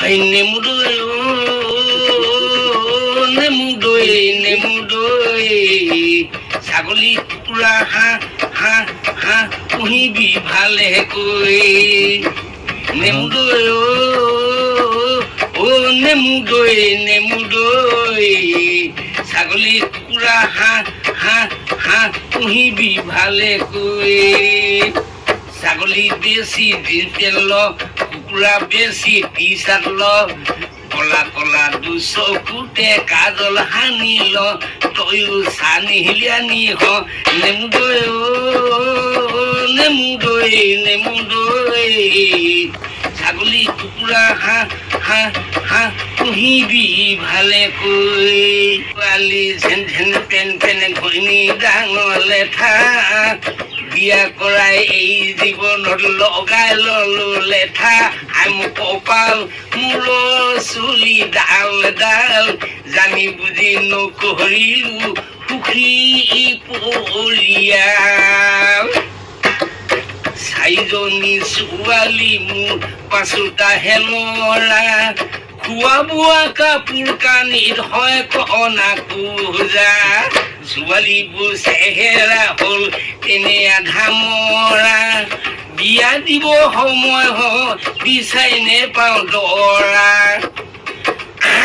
নেমুদৈ নেমুদৈ ছাগলী কুকুৰা হাঁহ হাঁহ হাঁহ পুহিবি ভালেকৈ নেমুদৈ নেমুদৈ ছাগলী কুকুৰা হাঁহ হাঁহ হাঁহ পুহিবি ভালেকৈ ছাগলী বেছি জিন্স পেণ্ট ল কুকুৰা বেছি টি চাৰ্ট ল কলা কলা দুচকুতে কাজল সানি ল তয়ো চানি হিলিয়ানি হ নেমুদৈ ছাগলী কুকুৰা হাঁহ হাঁহ হাঁহ পুহিবি ভালেকৈ পোৱালি ঝেন ঝেন পেন পেনে ঘৈণী ডাঙৰ লেঠা বিয়া কৰাই এই জীৱনত লগাই ললো লেঠা মোৰ কপাল মোৰ চুলি ডাল ডাল জানি বুজি নকৰিলো সুখী পৰিয়াল চাৰিজনী ছোৱালী মোৰ পাঁচোটাহে ল'ৰা খোৱা বোৱা কাপোৰ কানিত হয় কনা কোজা ছোৱালীবোৰ চেহেৰা হ'ল তেনে আধা মৰা বিয়া দিব সময় বিচাৰি নেপাওঁ দৰা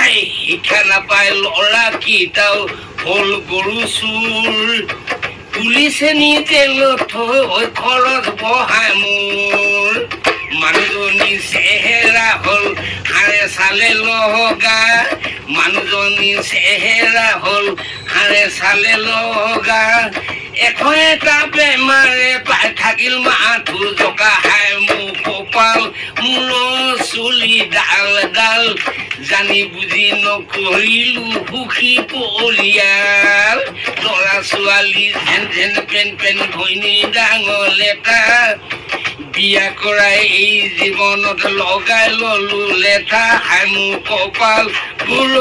শিক্ষা নাপায় ল'ৰা কেইটাও হ'ল গৰু চোৰ পুলিচে নি জেলত থৈ খৰচ বহাই মোৰ মানুহজনী চেহেৰা হ'ল হাড়ে চালে লগা মানুহজনী চেহেৰা হ'ল হাড়ে চালে লগা এখন এটা বেমাৰে পাই থাকিল মাথো জকাহাই মোৰ কপাল মোৰ চুলি ডাল ডাল জানি বুজি নকৰিলো সুখী পৰিয়াল ল'ৰা ছোৱালী ঝেন ঝেন পেন পেন ঘৈণী ডাঙৰ লেটা বিয়া কৰাই এই জীৱনত লগাই ললো লেঠা হাই মোৰ কপাল মোৰ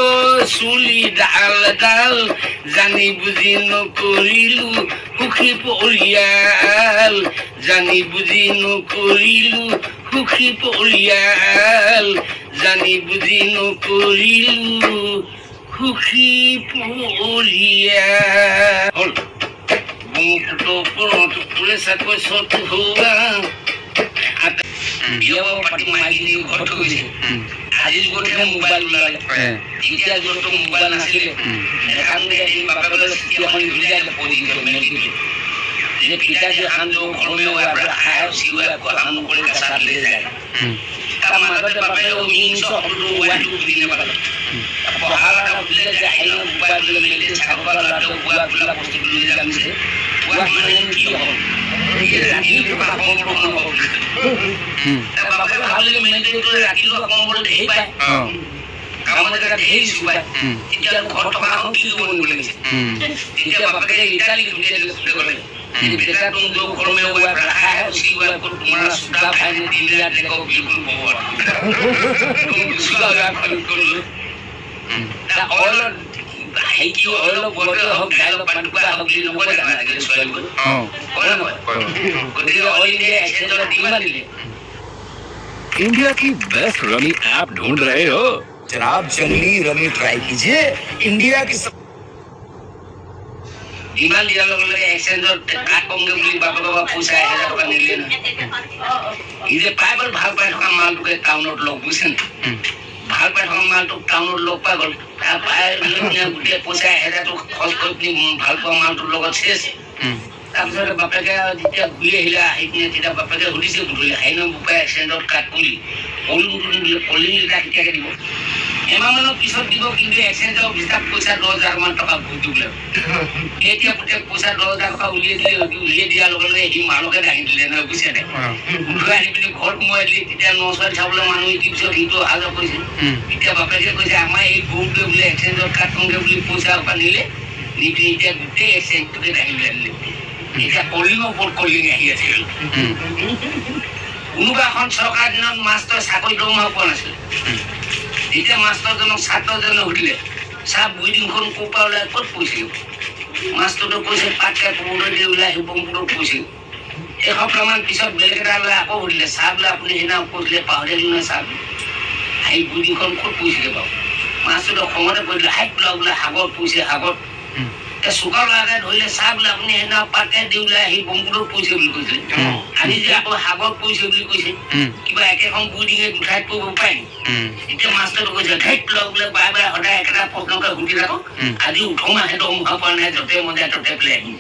চুলি ডাল ডাল জানি বুজি নকৰিলো সুখী পৰিয়াল জানি বুজি নকৰিলো সুখী পৰিয়াল জানি বুজি নকৰিলো সুখী পৰিয়াল বুকুটো ওপৰত পুলিচ চাকৰি চটো হোৱা বিয়া পাতি মাৰি দি ঘৰত গৈছে আজি য'তহে মোবাইল ওলালে তেতিয়া য'ত মোবাইল নাছিলে এখন বাপেকে এখন উলিয়াই পৰি মেলিটো যে পিতাজি এখন ঘৰমে হায় চিউৱা কাম কৰি চাট লৈ যায় তাৰ মাজতে বাপেকে উইংছ সকলো ৱাইটো দি নাপালে পঢ়ালা বুজিলে যে হাই মোবাইল মেলি চাকবালা লাটো বুৱা বুলা বস্তু লৈ যামিছে বুৱা মানে কি হ'ব ৰাতিটো কামৰ নহ'ব বাপেকে ভাবিলে মেলিটো ৰাতিটো কামৰ ধেই পায় কামৰ জেগা ধেই চুবাই এতিয়া ঘৰত থকা কি কৰিব লাগিছে এতিয়া বাপেকে ইটালি ধুলিয়াই গ'লে बेटा तुम जो घर में हुआ रखा है उसी हुआ को तुम्हारा सुधा भाई ने दिया देखो बिल्कुल बहुत तुम सुधा बिल्कुल ता ऑल है कि ऑल बोलते हो डायलॉग पंडुका हो कि लोग जाना है सोयल को हां को दिया ऑल इंडिया एक्सचेंज और डिमांड ले इंडिया की बेस्ट रमी ऐप ढूंढ रहे हो जनाब जंगली रमी ट्राई कीजिए इंडिया की ইমান দিয়াৰ লগে লগে এক্সচেঞ্জৰ কাট কমকে বুলি বাপেকে পইচা 1000 টকা নিলে না ই যে পাইবল ভাল পাই থকা মালটোকে টাউনত লগ বুজিছেন ভাল পাই থকা মালটো টাউনত লগ পাই গ'ল তাৰ পাই গোটেই পইচা 1000 টকা খৰচ কৰি ভাল পোৱা মালটোৰ লগত শেষ তাৰপিছত বাপেকে যেতিয়া ঘূৰি আহিলে আহিকিনে তেতিয়া বাপেকে সুধিছে ঘূৰিলে হাইনো বুপাই এক্সচেঞ্জত কাট কৰি কলিটা কেতিয়াকে দিব এমাহমানৰ পিছত দিব কিন্তু এক্সচেঞ্জৰ ভিতৰত পইচা 10000 মান টকা ভৰি দিলে এতিয়া পুতে পইচা 10000 টকা উলিয়াই দিয়াৰ লগে লগে সি মালকে দাঙি দিলে না বুজিছে নে ঘূৰাই আহি পিনে ঘৰত মই দিলে তেতিয়া 900 চাবলৈ মানুহ কি পিছত সিটো আজা কৈছে এতিয়া বাপেকে কৈছে আমাৰ এই গৰুটো বোলে এক্সচেঞ্জৰ কাট কমকে বুলি পইচা পানিলে নিপি এতিয়া গোটেই এক্সচেঞ্জটোকে দাঙি দিলে এতিয়া কলিঙৰ ওপৰত কলিং আহি আছে কোনোবা এখন চৰকাৰ দিনত মাষ্টৰ চাকৰি দৰমহা পোৱা নাছিল এতিয়া মাষ্টৰজনক ছাত্ৰজনে সুধিলে চাহ বুইডিংখন কোপা ওলাই ক'ত পইছিল মাষ্টৰটো কৈছে পাটকা পৌৰ দি ওলাই শিৱমপুৰত পইছিল এসপ্তাহমান পিছত বেলেগ এটা লৈ আকৌ সুধিলে চাহ বোলে আপুনি সেইদিনা কৈছিলে পাহৰিলে নে চাহ হাই বুডিখন ক'ত পৰিছিলে বাৰু মাছটো খঙতে পৰিলে হাইট বোলে সাগৰত পৰিছে সাগৰত চুকা লাগে ধৰিলে চাহ বোলে আপুনি সেইদিনা পাতে দি ওলাই আহি ব্ৰহ্মপুত্ৰত পৰিছে বুলি কৈছিলে আজি যে আকৌ সাগৰত পৰিছে বুলি কৈছে কিবা একেখন বুই ডিঙে দুঠাইত পৰিব পাৰে নি এতিয়া মাছটো কৈছে ঘাইট বোলে বাৰে বাৰে সদায় একেটা প্ৰশ্নকে সুধি থাকক আজি 18 মাহে দৰমহা পোৱা নাই য'তে মন যায় ত'তে পেলাই দিম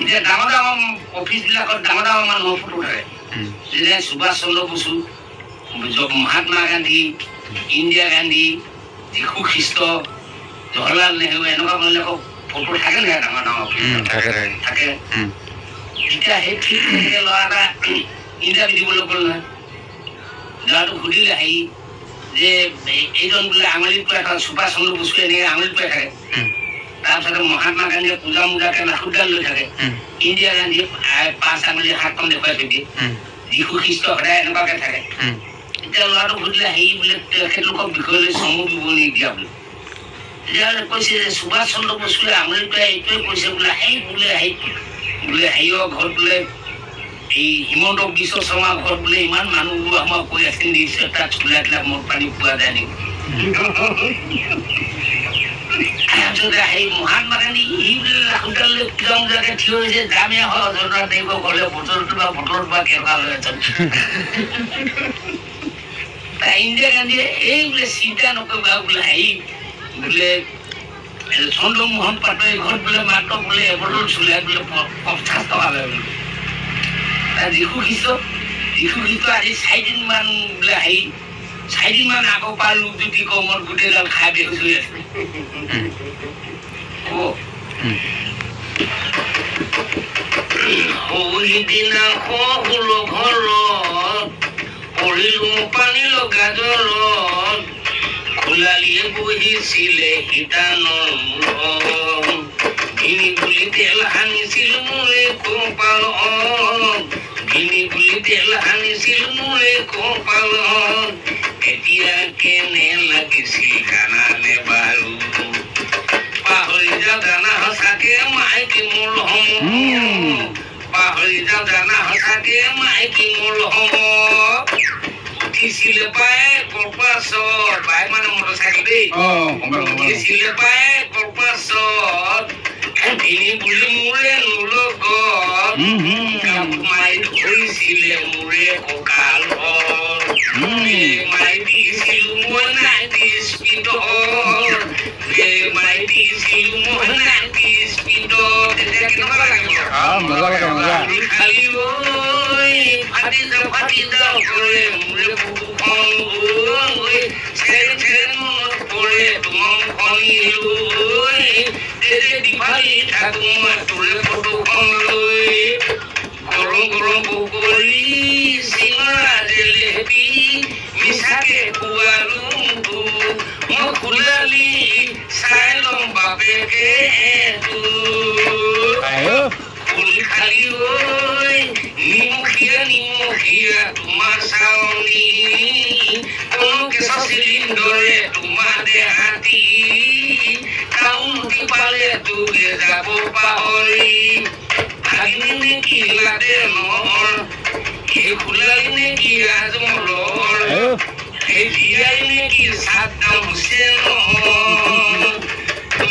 এতিয়া ডাঙৰ অফিচবিলাকত ডাঙৰ মানুহৰ ফটো থাকে যেনে সুভাষ চন্দ্ৰ বসু মহাত্মা গান্ধী ইন্দিৰা গান্ধী যীশু খ্ৰীষ্ট জৱাহৰলাল নেহৰু এনেকুৱা মানুহবিলাকৰ ফটো থাকে নে ডাঙৰ থাকে এতিয়া সেই ঠিক ল'ৰা এটা ইণ্টাৰভিউ দিবলৈ গ'ল নহয় ল'ৰাটো সুধিলে আহি যে এইজন বোলে আঙুলিত পাই থাকে সুভাষ চন্দ্ৰ বসু এনেকৈ আঙুলিত পাই থাকে তাৰপিছতে মহাত্মা গান্ধীয়ে পূজা মোজাকে লাখুটডাল লৈ থাকে ইন্দিৰা গান্ধীয়ে 5 আঙুলি হাতখন দেখুৱাই থৈ দিয়ে যীশু খ্ৰীষ্ট সদায় এনেকুৱাকে থাকে এতিয়া ল'ৰাটো সুধিলে আহি বোলে তেখেতলোকৰ বিষয়লৈ চমু বিৱৰণী দিয়া বোলে তেতিয়াহ'লে কৈছে যে সুভাষ চন্দ্ৰ বসুৱে আঙুলিত পাই এইটোৱে কৈছে বোলে বোলে হেৰিয়ৰ ঘৰত বোলে এই হিমন্ত বিশ্ব শৰ্মাৰ ঘৰত বোলে ইমান মানুহবোৰ আমাক কৈ আছে নিশ্চয় তাত চুলাবিলাক মদ পানী পোৱা যায় নেকি সেই মহাত্মা গান্ধী সোনকালে পূজা মোজাকে থিয় হৈছে দামীয়া হয় অজৰা দেৱ গ'লে বটলটো বা কেঁচা লৈ আছে ইন্দিৰা গান্ধীয়ে এই বোলে চিন্তা নকৰিবা বোলে বোলে চন্দ্ৰমোহন পাটোৱাৰী ঘৰত বোলে মাত্ৰ বোলে এবটল চুলাই বোলে 50 টকা লয় বোলে যীশু খ্ৰীষ্ট আজি 4 দিনমান বোলে 4 দিনমান আগৰ পৰা লোকজ্যোতি কৰ্মত গোটেইডাল খাই বেহুচ হৈ আছে সিদিনা শহুৰ ঘৰত পৰিলো পানী লগা জ্বৰত খোলালিয়ে বহিছিলে সীতানৰ মূৰত ভিনি বুলি তেল সানিছিল মোৰে কপালত ভিনি বুলি তেল সানিছিল মোৰে কপালত এতিয়া কেনে লাগিছিল জানানে বাৰু পাহৰি যাওঁ জানা সঁচাকে মাইকী মোৰ পাহৰি যাওঁ জানা সঁচাকে মাইকী মোৰ উঠিছিলে পায় কৰ্পাছত পায় মানে মটৰচাইকেল দেই উঠিছিলে পায় কৰ্পাছত ভিনি বুলি মোৰে নলগত মাৰি ধৰিছিলে মোৰে কঁকালত মাৰি দিছিলো মই 90 স্পীডত মাৰি দিছিলো মই 90 স্পীডত তেতিয়া কেনেকুৱা লাগিব খালি ফাটি যাওঁ কৰে মোৰে বুকুখন ছেৰে মনত পৰে তোমাৰ খনিলৈ দিপালি থাকো মই তোৰে ফটোখন লৈ গৰম পকৰি চিঙৰা জেলেপি মিছাকে খোৱালো মই খোলালি চাই ল'ম বাপেকে ফুল খালি নিমখীয়া তোমাৰ চাউনি কোনো কেঁচা চিলিণ্ডৰে তোমাৰ দেহাতি কাউন্তি পালে তোৰে যাব পাহৰি ভাগিনি নেকি লাদে নৰ সেই খোলালি নেকি ৰাজমলৰ সেই জীয়াই নেকি চাদ্দাম হুছেইনৰ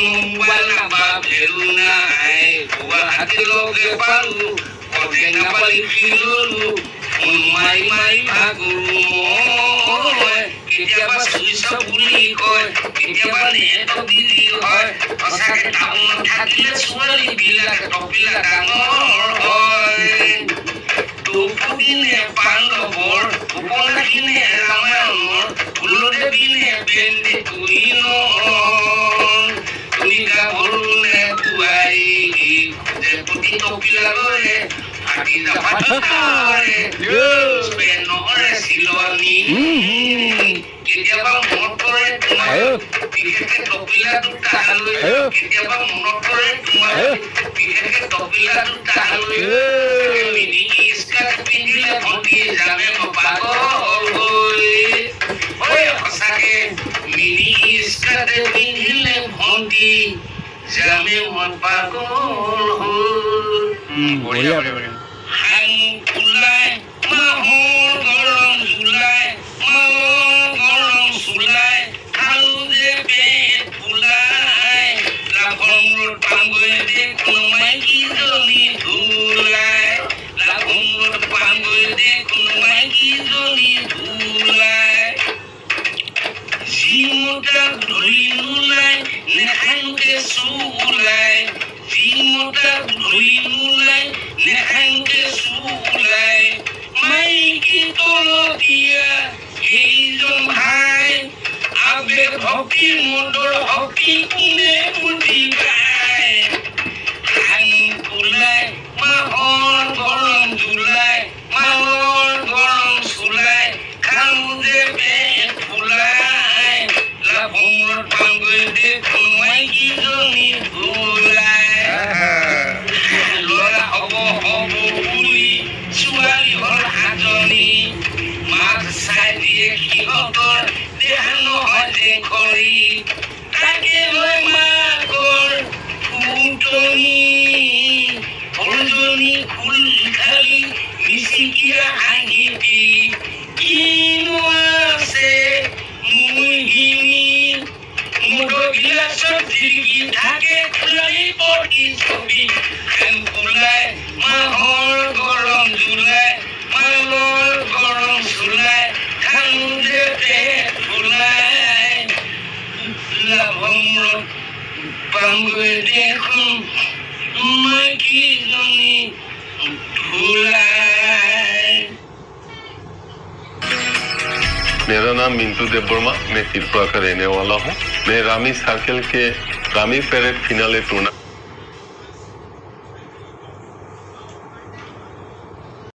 মোবাইল নাম্বাৰ ভেলু নাই গুৱাহাটী লগে পালো কটেঙা পালি ফিৰলো মাৰি ভাগৰো মই কেতিয়াবা চুইচ বুলি কয় কেতিয়াবা নেট বিলি হয় সঁচাকে টাউনত থাকিলে ছোৱালী বিলাকে টপিলা ডাঙৰ হয় দুপুদিনে পাণ্ডৱৰ উপন্যাসিনে ৰামায়ণৰ ফুলতে দিনে বেন্দে কুইনৰ তুমি গাভৰু নে বোৱাৰী যে প্ৰতি টপিলা লয় ফাটি যাবাৰে স্পেনৰে চিলনি কেতিয়াবা মনত পৰে তোমাৰ বিশেষকে টপিলাটো তাহালৈ কেতিয়াবা মনত পৰে তোমাৰ বিশেষকে টপিলাটো তাহালৈ মিনি স্কাৰ্ট পিন্ধিলে ভণ্টি যাবে পাগল হৈ সঁচাকে মিনি স্কাৰ্ট পিন্ধিলে ভণ্টি যাবে মই পাগল বঢ়িয়া হাং ওলাই মাহৰ গৰম জুলাই মতিয়া সেইজন ভাই আবেগ ভক্তি মদৰ শক্তি কোনে বুজি পায় খানু ওলাই মাহৰ গৰম জুলাই মাহৰ গৰম চুলাই খানু যে পেট ফুলাই লাভমূৰত পাংগৈ দেখোন মাইকীজনী ওলাই ল'ৰা হ'ব হ'ব বুলি ছোৱালী হ'ল হাজনী মাক চাই দিয়ে সিহঁতৰ দেহা নহয় যে খৰি তাকে লৈ মাকৰ ফুটনি সৰুজনী ফুল খালি মিচিকিয়া হাঁহিটি কিনো আছে মুহিনী মদৰ গিলাচত জিলিকি থাকে খোলালি পতি ছবি খান ওলাই মাহৰ গৰম জুলাই মালৰ গৰম চুলাই খানো যে পেট ফুলাই লাভমূৰত পাংগৈ দেখোন মাইকীজনী ফুলাই। मेरा नाम मिंटू देव वर्मा, मैं त्रिपुरा का रहने वाला हूँ। मैं रामी सर्कल के रामी पैरेड फिनाले टूर्नामेंट